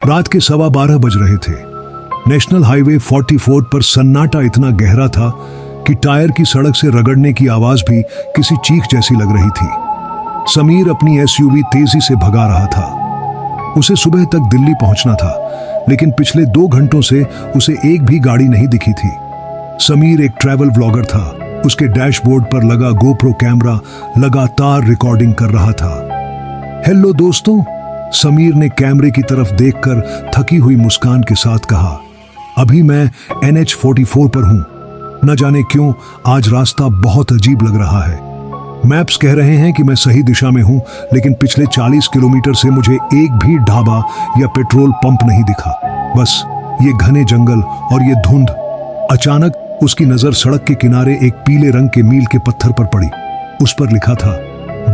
रात के 12:15 बज रहे थे। नेशनल हाईवे 44 पर सन्नाटा इतना गहरा था कि टायर की सड़क से रगड़ने की आवाज भी किसी चीख जैसी लग रही थी। समीर अपनी एसयूवी तेजी से भगा रहा था। उसे सुबह तक दिल्ली पहुंचना था, लेकिन पिछले 2 घंटों से उसे एक भी गाड़ी नहीं दिखी थी। समीर एक ट्रैवल व्लॉगर था। उसके डैशबोर्ड पर लगा गोप्रो कैमरा लगातार रिकॉर्डिंग कर रहा था। हेलो दोस्तों, समीर ने कैमरे की तरफ देखकर थकी हुई मुस्कान के साथ कहा। अभी मैं NH44 पर हूं। न जाने क्यों आज रास्ता बहुत अजीब लग रहा है। मैप्स कह रहे हैं कि मैं सही दिशा में हूं, लेकिन पिछले 40 किलोमीटर से मुझे एक भी ढाबा या पेट्रोल पंप नहीं दिखा। बस ये घने जंगल और ये धुंध। अचानक उसकी नजर सड़क के किनारे एक पीले रंग के मील के पत्थर पर पड़ी। उस पर लिखा था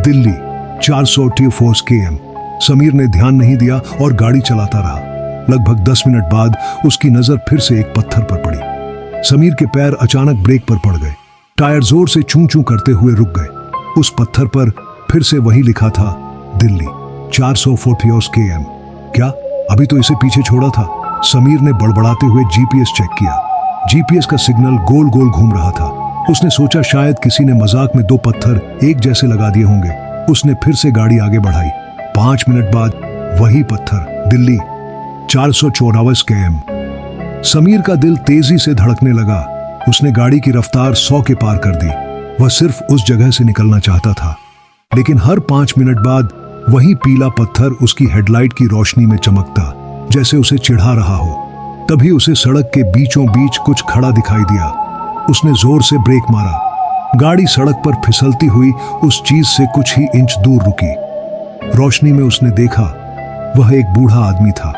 दिल्ली 424 km। समीर ने ध्यान नहीं दिया और गाड़ी चलाता रहा। लगभग 10 मिनट बाद उसकी नजर फिर से एक पत्थर पर पड़ी। समीर के पैर अचानक ब्रेक पर पड़ गए। टायर जोर से चूं चूं करते हुए रुक गए। उस पत्थर पर फिर से वही लिखा था दिल्ली 424 km। क्या अभी तो इसे पीछे छोड़ा था? समीर ने बड़बड़ाते हुए जीपीएस चेक किया। जीपीएस का सिग्नल गोल गोल घूम रहा था। उसने सोचा शायद किसी ने मजाक में 2 पत्थर एक जैसे लगा दिए होंगे। उसने फिर से गाड़ी आगे बढ़ाई। 5 मिनट बाद वही पत्थर दिल्ली 424 km। समीर का दिल तेजी से धड़कने लगा। उसने गाड़ी की रफ्तार 100 के पार कर दी। वह सिर्फ उस जगह से निकलना चाहता था, लेकिन हर 5 मिनट बाद वही पीला पत्थर उसकी हेडलाइट की रोशनी में चमकता, जैसे उसे चिढ़ा रहा हो। तभी उसे सड़क के बीचों बीच कुछ खड़ा दिखाई दिया। उसने जोर से ब्रेक मारा। गाड़ी सड़क पर फिसलती हुई उस चीज से कुछ ही इंच दूर रुकी। रोशनी में उसने देखा, वह एक बूढ़ा आदमी था।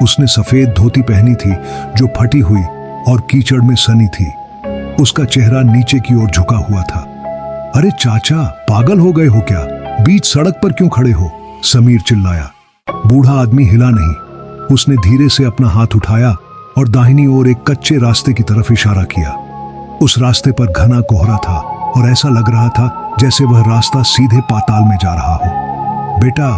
उसने सफेद धोती पहनी थी जो फटी हुई और कीचड़ में सनी थी। उसका चेहरा नीचे की ओर झुका हुआ था। अरे चाचा, पागल हो गए हो क्या? बीच सड़क पर क्यों खड़े हो? समीर चिल्लाया। बूढ़ा आदमी हिला नहीं। उसने धीरे से अपना हाथ उठाया और दाहिनी ओर एक कच्चे रास्ते की तरफ इशारा किया। उस रास्ते पर घना कोहरा था और ऐसा लग रहा था जैसे वह रास्ता सीधे पाताल में जा रहा हो। बेटा,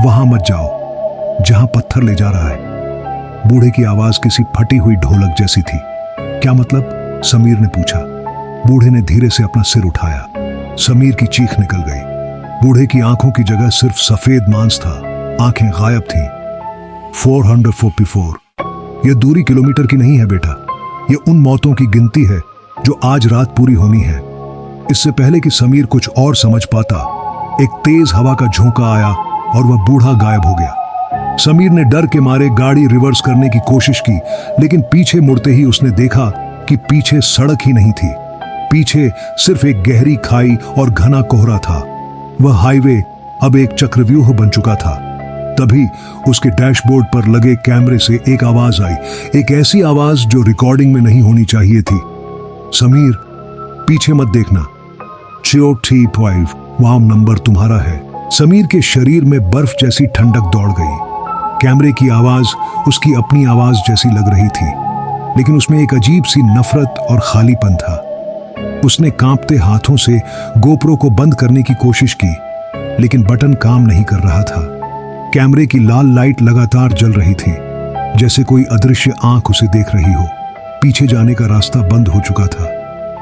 वहां मत जाओ जहां पत्थर ले जा रहा है। बूढ़े की आवाज किसी फटी हुई ढोलक जैसी थी। क्या मतलब? समीर ने पूछा। बूढ़े ने धीरे से अपना सिर उठाया। समीर की चीख निकल गई। बूढ़े की आंखों की जगह सिर्फ सफेद मांस था। आंखें गायब थीं। 444। यह दूरी किलोमीटर की नहीं है बेटा। यह उन मौतों की गिनती है जो आज रात पूरी होनी है। इससे पहले कि समीर कुछ और समझ पाता, एक तेज हवा का झोंका आया और वह बूढ़ा गायब हो गया। समीर ने डर के मारे गाड़ी रिवर्स करने की कोशिश की, लेकिन पीछे मुड़ते ही उसने देखा कि पीछे सड़क ही नहीं थी। पीछे सिर्फ एक गहरी खाई और घना कोहरा था। वह हाईवे अब एक चक्रव्यूह बन चुका था। तभी उसके डैशबोर्ड पर लगे कैमरे से एक आवाज आई, एक ऐसी आवाज जो रिकॉर्डिंग में नहीं होनी चाहिए थी। समीर, पीछे मत देखना। 435 वहां नंबर तुम्हारा है। समीर के शरीर में बर्फ जैसी ठंडक दौड़ गई। कैमरे की आवाज उसकी अपनी आवाज जैसी लग रही थी, लेकिन उसमें एक अजीब सी नफरत और खालीपन था। उसने कांपते हाथों से गोप्रो को बंद करने की कोशिश की, लेकिन बटन काम नहीं कर रहा था। कैमरे की लाल लाइट लगातार जल रही थी, जैसे कोई अदृश्य आंख उसे देख रही हो। पीछे जाने का रास्ता बंद हो चुका था।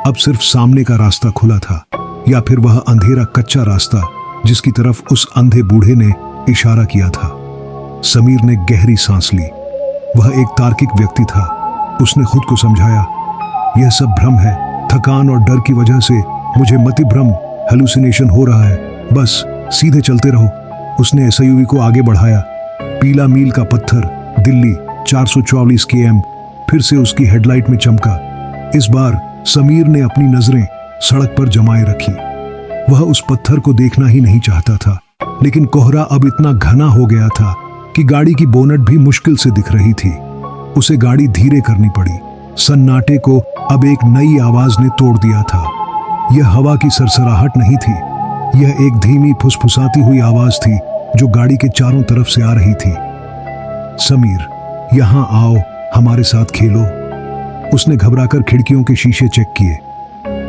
अब सिर्फ सामने का रास्ता खुला था, या फिर वह अंधेरा कच्चा रास्ता जिसकी तरफ उस अंधे बूढ़े ने इशारा किया था। समीर ने गहरी सांस ली। वह एक तार्किक व्यक्ति था। उसने खुद को समझाया, यह सब भ्रम है। थकान और डर की वजह से मुझे मतिभ्रम, हेलुसिनेशन हो रहा है। बस सीधे चलते रहो। उसने एसयूवी को आगे बढ़ाया। पीला मील का पत्थर दिल्ली 424 km फिर से उसकी हेडलाइट में चमका। इस बार समीर ने अपनी नजरें सड़क पर जमाए रखी। वह उस पत्थर को देखना ही नहीं चाहता था, लेकिन कोहरा अब इतना घना हो गया था कि गाड़ी की बोनट भी मुश्किल से दिख रही थी। उसे गाड़ी धीरे करनी पड़ी। सन्नाटे को अब एक नई आवाज ने तोड़ दिया था। यह हवा की सरसराहट नहीं थी। यह एक धीमी फुसफुसाती हुई आवाज थी जो गाड़ी के चारों तरफ से आ रही थी। समीर, यहां आओ, हमारे साथ खेलो। उसने घबराकर खिड़कियों के शीशे चेक किए।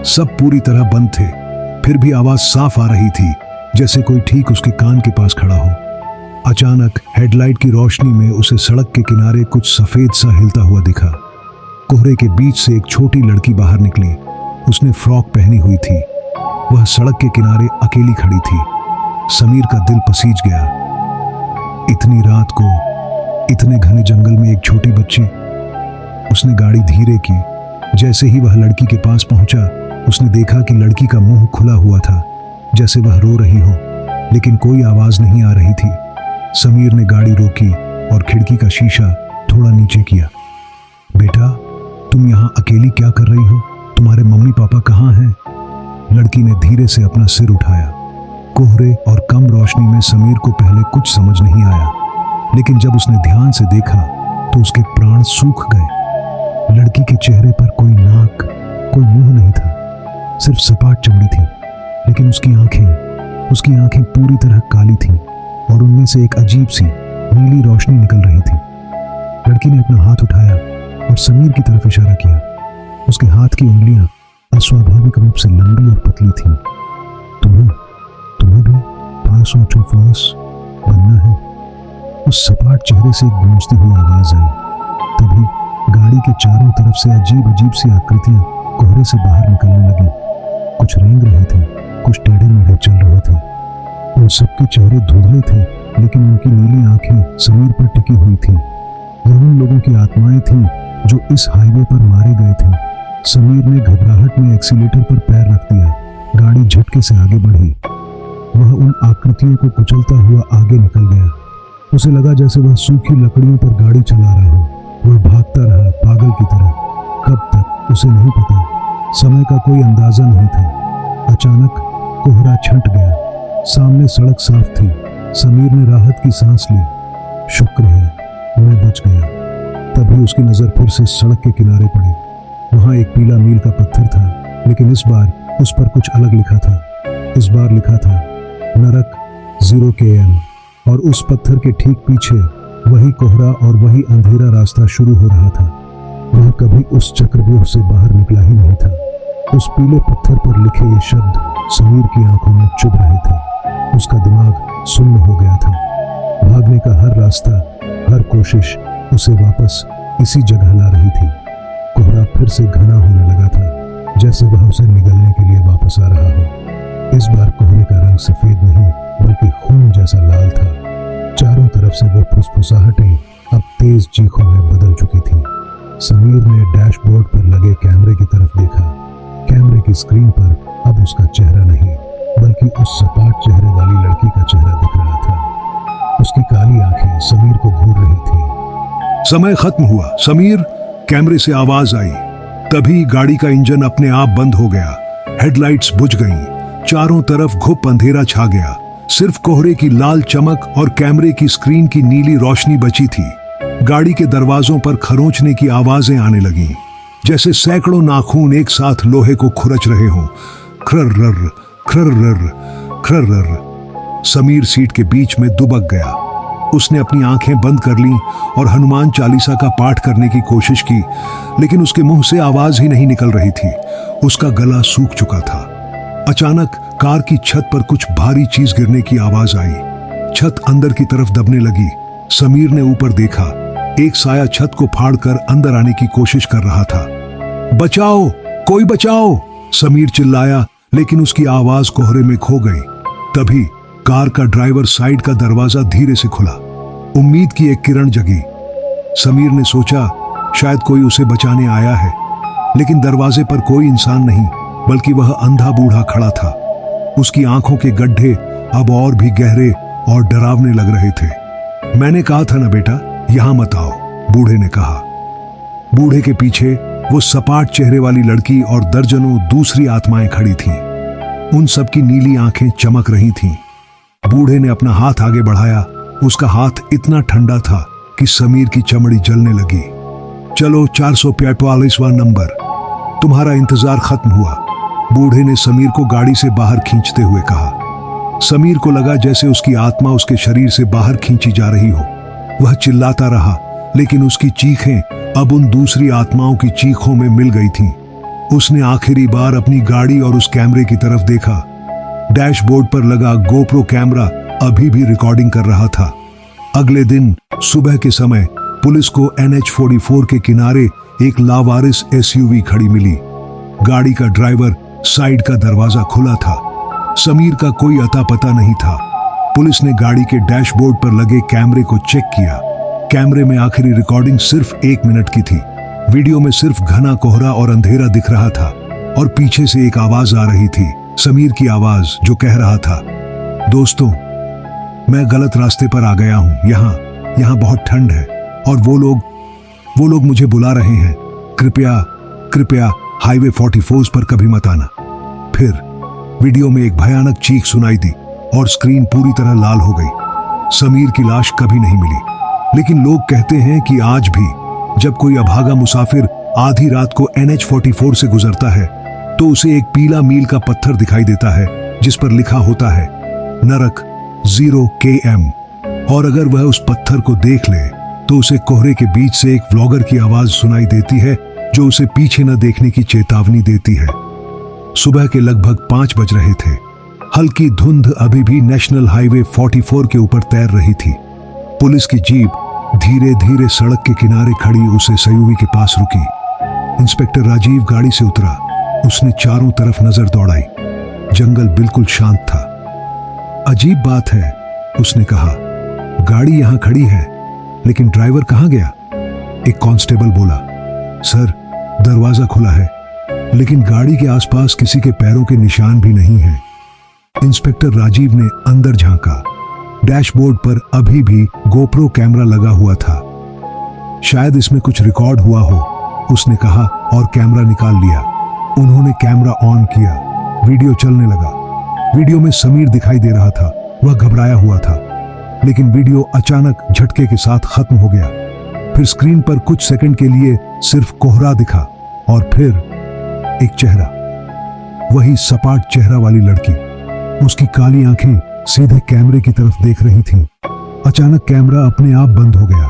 सब पूरी तरह बंद थे, फिर भी आवाज साफ आ रही थी, जैसे कोई ठीक उसके कान के पास खड़ा हो। अचानक हेडलाइट की रोशनी में उसे सड़क के किनारे कुछ सफेद सा हिलता हुआ दिखा। कोहरे के बीच से एक छोटी लड़की बाहर निकली। उसने फ्रॉक पहनी हुई थी। वह सड़क के किनारे अकेली खड़ी थी। समीर का दिल पसीज गया। इतनी रात को इतने घने जंगल में एक छोटी बच्ची। उसने गाड़ी धीरे की। जैसे ही वह लड़की के पास पहुंचा, उसने देखा कि लड़की का मुंह खुला हुआ था, जैसे वह रो रही हो, लेकिन कोई आवाज नहीं आ रही थी। समीर ने गाड़ी रोकी और खिड़की का शीशा थोड़ा नीचे किया। बेटा, तुम यहाँ अकेली क्या कर रही हो? तुम्हारे मम्मी पापा कहाँ हैं? लड़की ने धीरे से अपना सिर उठाया। कोहरे और कम रोशनी में समीर को पहले कुछ समझ नहीं आया, लेकिन जब उसने ध्यान से देखा तो उसके प्राण सूख गए। लड़की के चेहरे पर कोई नाक, कोई मुंह नहीं था, सिर्फ सपाट चमड़ी थी। लेकिन उसकी आंखें पूरी तरह काली थीं और उनमें से एक अजीब सी नीली रोशनी निकल रही थी। लड़की ने अपना हाथ उठाया और समीर की तरफ इशारा किया। उसके हाथ की उंगलियां अस्वाभाविक रूप से लंबी और पतली थीं। तुम्हें भी पास ऑफ फॉस बनना है। उस सपाट चेहरे से एक गूंजती हुई आवाज आई। तभी गाड़ी के चारों तरफ से अजीब सी आकृतियां कोहरे से बाहर निकलने लगी। कुछ रेंग रहे थे, कुछ टेढ़े मेढ़े चल रहे थे। उन सबके चेहरे धुंधले थे, लेकिन उनकी नीली आंखें समीर पर टिकी हुई थी। यह उन लोगों की आत्माएं थीं जो इस हाईवे पर मारे गए थे। समीर ने घबराहट में एक्सीलेटर पर पैर रख दिया। गाड़ी झटके से आगे बढ़ी। वह उन आकृतियों को कुचलता हुआ आगे निकल गया। उसे लगा जैसे वह सूखी लकड़ियों पर गाड़ी चला रहा हो। वह भागता रहा पागल की तरह। कब तक उसे नहीं पता। समय का कोई अंदाजा नहीं था। अचानक कोहरा छंट गया। सामने सड़क साफ थी। समीर ने राहत की सांस ली। शुक्र है, मैं बच गया। तभी उसकी नजर फिर से सड़क के किनारे पड़ी। वहां एक पीला मील का पत्थर था, लेकिन इस बार उस पर कुछ अलग लिखा था। इस बार लिखा था नरक 0 km, और उस पत्थर के ठीक पीछे वही कोहरा और वही अंधेरा रास्ता शुरू हो रहा था। वह कभी उस चक्रव्यूह से बाहर निकला ही नहीं था। उस पीले पत्थर पर लिखे ये शब्द समीर की आंखों में चुभ रहे थे। उसका दिमाग सुन्न हो गया था। भागने का हर रास्ता, हर कोशिश उसे वापस इसी जगह ला रही थी। कोहरा फिर से घना होने लगा था, जैसे वह उसे निगलने के लिए वापस आ रहा हो। इस बार कोहरे का रंग सफेद नहीं, बल्कि खून जैसा लाल था। चारों तरफ से वो फुसफुसाहटें अब तेज चीखों में बदल चुकी थीं। समीर ने डैशबोर्ड पर लगे कैमरे की तरफ देखा। कैमरे की स्क्रीन पर अब उसका चेहरा नहीं, बल्कि उस सपाट चेहरे वाली लड़की का चेहरा दिख रहा था। उसकी काली आंखें समीर को घूर रही थीं। समय खत्म हुआ। समीर, कैमरे से आवाज आई। तभी गाड़ी का इंजन अपने आप बंद हो गया। हेडलाइट्स बुझ गईं। चारों तरफ घुप अंधेरा छा गया। सिर्फ कोहरे की लाल चमक और कैमरे की स्क्रीन की नीली रोशनी बची थी। गाड़ी के दरवाजों पर खरोंचने की आवाजें आने लगीं, जैसे सैकड़ों नाखून एक साथ लोहे को खुरच रहे हों। खर्रर खर्रर खर्रर। समीर सीट के बीच में दुबक गया। उसने अपनी आंखें बंद कर लीं और हनुमान चालीसा का पाठ करने की कोशिश की, लेकिन उसके मुंह से आवाज ही नहीं निकल रही थी। उसका गला सूख चुका था। अचानक कार की छत पर कुछ भारी चीज गिरने की आवाज आई। छत अंदर की तरफ दबने लगी। समीर ने ऊपर देखा। एक साया छत को फाड़कर अंदर आने की कोशिश कर रहा था। बचाओ, कोई बचाओ! समीर चिल्लाया, लेकिन उसकी आवाज कोहरे में खो गई। तभी कार का ड्राइवर साइड का दरवाजा धीरे से खुला। उम्मीद की एक किरण जगी। समीर ने सोचा शायद कोई उसे बचाने आया है, लेकिन दरवाजे पर कोई इंसान नहीं, बल्कि वह अंधा बूढ़ा खड़ा था। उसकी आंखों के गड्ढे अब और भी गहरे और डरावने लग रहे थे। मैंने कहा था ना बेटा, यहां मत आओ, बूढ़े ने कहा। बूढ़े के पीछे वो सपाट चेहरे वाली लड़की और दर्जनों दूसरी आत्माएं खड़ी थीं। उन सबकी नीली आंखें चमक रही थीं। बूढ़े ने अपना हाथ आगे बढ़ाया। उसका हाथ इतना ठंडा था कि समीर की चमड़ी जलने लगी। चलो 445वां नंबर, तुम्हारा इंतजार खत्म हुआ, बूढ़े ने समीर को गाड़ी से बाहर खींचते हुए कहा। समीर को लगा जैसे उसकी आत्मा उसके शरीर से बाहर खींची जा रही हो। वह चिल्लाता रहा, लेकिन उसकी चीखें अब उन दूसरी आत्माओं की चीखों में मिल गई थीं। उसने आखिरी बार अपनी गाड़ी और उस कैमरे की तरफ देखा। डैशबोर्ड पर लगा गोप्रो कैमरा अभी भी रिकॉर्डिंग कर रहा था। अगले दिन सुबह के समय पुलिस को NH-44 के किनारे एक लावारिस SUV खड़ी मिली। गाड़ी का ड्राइवर साइड का दरवाजा खुला था। समीर का कोई अता पता नहीं था। पुलिस ने गाड़ी के डैशबोर्ड पर लगे कैमरे को चेक किया। कैमरे में आखिरी रिकॉर्डिंग सिर्फ 1 मिनट की थी। वीडियो में सिर्फ घना कोहरा और अंधेरा दिख रहा था और पीछे से एक आवाज आ रही थी, समीर की आवाज, जो कह रहा था, दोस्तों मैं गलत रास्ते पर आ गया हूं। यहाँ बहुत ठंड है और वो लोग मुझे बुला रहे हैं। कृपया हाईवे 44 पर कभी मत आना। फिर वीडियो में एक भयानक चीख सुनाई दी और स्क्रीन पूरी तरह लाल हो गई। समीर की लाश कभी नहीं मिली, लेकिन लोग कहते हैं कि आज भी जब कोई अभागा मुसाफिर आधी रात को NH-44 से गुजरता है तो उसे एक पीला मील का पत्थर दिखाई देता है जिस पर लिखा होता है नरक 0 km। और अगर वह उस पत्थर को देख ले तो उसे कोहरे के बीच से एक व्लॉगर की आवाज सुनाई देती है जो उसे पीछे न देखने की चेतावनी देती है। सुबह के लगभग 5 बज रहे थे। हल्की धुंध अभी भी नेशनल हाईवे 44 के ऊपर तैर रही थी। पुलिस की जीप धीरे धीरे सड़क के किनारे खड़ी उस SUV के पास रुकी। इंस्पेक्टर राजीव गाड़ी से उतरा। उसने चारों तरफ नजर दौड़ाई। जंगल बिल्कुल शांत था। अजीब बात है, उसने कहा, गाड़ी यहां खड़ी है लेकिन ड्राइवर कहां गया? एक कांस्टेबल बोला, सर दरवाजा खुला है लेकिन गाड़ी के आसपास किसी के पैरों के निशान भी नहीं है। इंस्पेक्टर राजीव ने अंदर झांका। डैशबोर्ड पर अभी भी गोप्रो कैमरा लगा हुआ था। शायद इसमें कुछ रिकॉर्ड हुआ हो, उसने कहा और कैमरा निकाल लिया। उन्होंने कैमरा ऑन किया। वीडियो चलने लगा। वीडियो में समीर दिखाई दे रहा था। वह घबराया हुआ था, लेकिन वीडियो अचानक झटके के साथ खत्म हो गया। फिर स्क्रीन पर कुछ सेकंड के लिए सिर्फ कोहरा दिखा और फिर एक चेहरा, वही सपाट चेहरा वाली लड़की। उसकी काली आंखें सीधे कैमरे की तरफ देख रही थीं। अचानक कैमरा अपने आप बंद हो गया।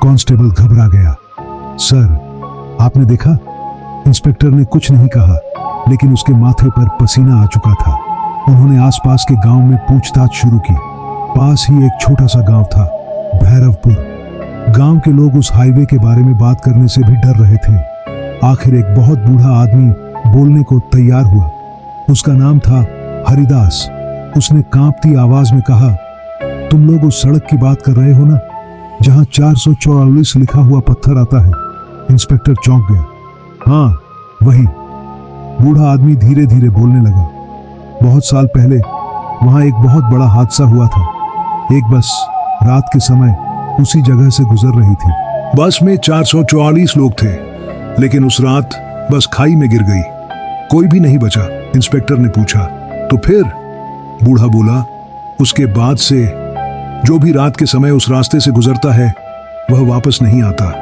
कांस्टेबल घबरा गया। सर आपने देखा? इंस्पेक्टर ने कुछ नहीं कहा, लेकिन उसके माथे पर पसीना आ चुका था। उन्होंने आसपास के गांव में पूछताछ शुरू की। पास ही एक छोटा सा गांव था, भैरवपुर। गांव के लोग उस हाईवे के बारे में बात करने से भी डर रहे थे। आखिर एक बहुत बूढ़ा आदमी बोलने को तैयार हुआ। उसका नाम था हरिदास। उसने कांपती आवाज में कहा, तुम लोग उस सड़क की बात कर रहे हो ना, जहां 444 लिखा हुआ पत्थर आता है? इंस्पेक्टर चौंक गया। हाँ वही। बूढ़ा आदमी धीरे धीरे बोलने लगा। बहुत साल पहले वहां एक बहुत बड़ा हादसा हुआ था। एक बस रात के समय उसी जगह से गुजर रही थी। बस में 444 लोग थे, लेकिन उस रात बस खाई में गिर गई। कोई भी नहीं बचा। इंस्पेक्टर ने पूछा, तो फिर? बूढ़ा बोला, उसके बाद से जो भी रात के समय उस रास्ते से गुजरता है वह वापस नहीं आता,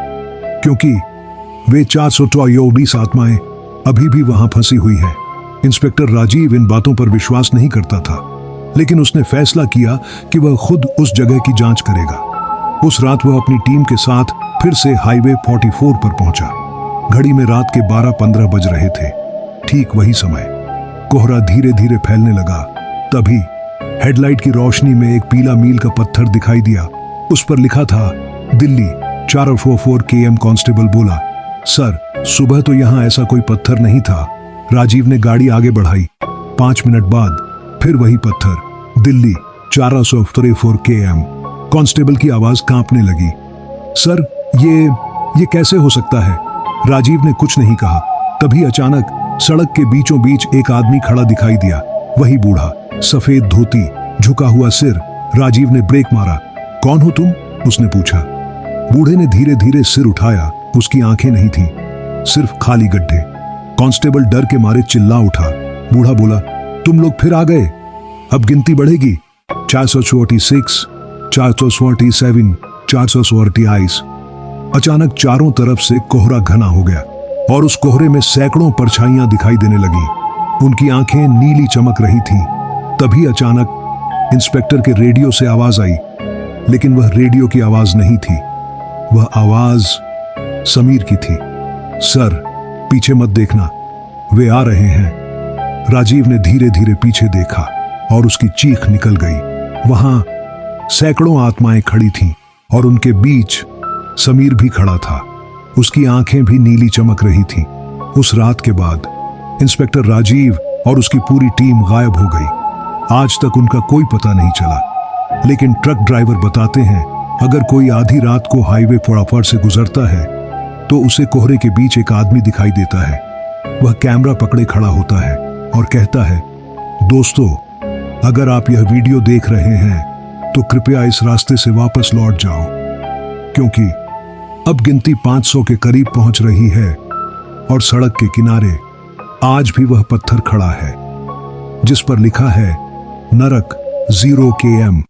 क्योंकि वे 444 आत्माएं अभी भी वहां फंसी हुई है। इंस्पेक्टर राजीव इन बातों पर विश्वास नहीं करता था, लेकिन उसने फैसला किया कि वह खुद उस जगह की जांच करेगा। उस रात वह अपनी टीम के साथ फिर से हाईवे 44 पर पहुंचा। घड़ी में रात के 12-15 बज रहे थे। ठीक वही समय कोहरा धीरे धीरे फैलने लगा। तभी हेडलाइट की रोशनी में एक पीला मील का पत्थर दिखाई दिया। उस पर लिखा था दिल्ली 444 km। कांस्टेबल बोला, सर सुबह तो यहां ऐसा कोई पत्थर नहीं था। राजीव ने गाड़ी आगे बढ़ाई। 5 मिनट बाद फिर वही पत्थर, दिल्ली 444 km। कांस्टेबल की आवाज कांपने लगी। सर ये कैसे हो सकता है? राजीव ने कुछ नहीं कहा। तभी अचानक सड़क के बीचों बीच एक आदमी खड़ा दिखाई दिया। वही बूढ़ा, सफेद धोती, झुका हुआ सिर। राजीव ने ब्रेक मारा। कौन हो तुम? उसने पूछा। बूढ़े ने धीरे धीरे सिर उठाया। उसकी आंखें नहीं थीं, सिर्फ खाली गड्ढे। कांस्टेबल डर के मारे चिल्ला उठा। बूढ़ा बोला, तुम लोग फिर आ गए? अब गिनती बढ़ेगी। 446, 447, 448। अचानक चारों तरफ से कोहरा घना हो गया और उस कोहरे में सैकड़ों परछाइयां दिखाई देने लगी। उनकी आंखें नीली चमक रही थीं। तभी अचानक इंस्पेक्टर के रेडियो से आवाज आई, लेकिन वह रेडियो की आवाज नहीं थी। वह आवाज समीर की थी। सर पीछे मत देखना, वे आ रहे हैं। राजीव ने धीरे धीरे पीछे देखा और उसकी चीख निकल गई। वहां सैकड़ों आत्माएं खड़ी थीं। और उनके बीच समीर भी खड़ा था। उसकी आंखें भी नीली चमक रही थीं। उस रात के बाद इंस्पेक्टर राजीव और उसकी पूरी टीम गायब हो गई। आज तक उनका कोई पता नहीं चला। लेकिन ट्रक ड्राइवर बताते हैं, अगर कोई आधी रात को हाईवे फोड़ाफड़ से गुजरता है तो उसे कोहरे के बीच एक आदमी दिखाई देता है। वह कैमरा पकड़े खड़ा होता है और कहता है, दोस्तों, अगर आप यह वीडियो देख रहे हैं तो कृपया इस रास्ते से वापस लौट जाओ, क्योंकि अब गिनती 500 के करीब पहुंच रही है और सड़क के किनारे आज भी वह पत्थर खड़ा है जिस पर लिखा है नरक 0 km।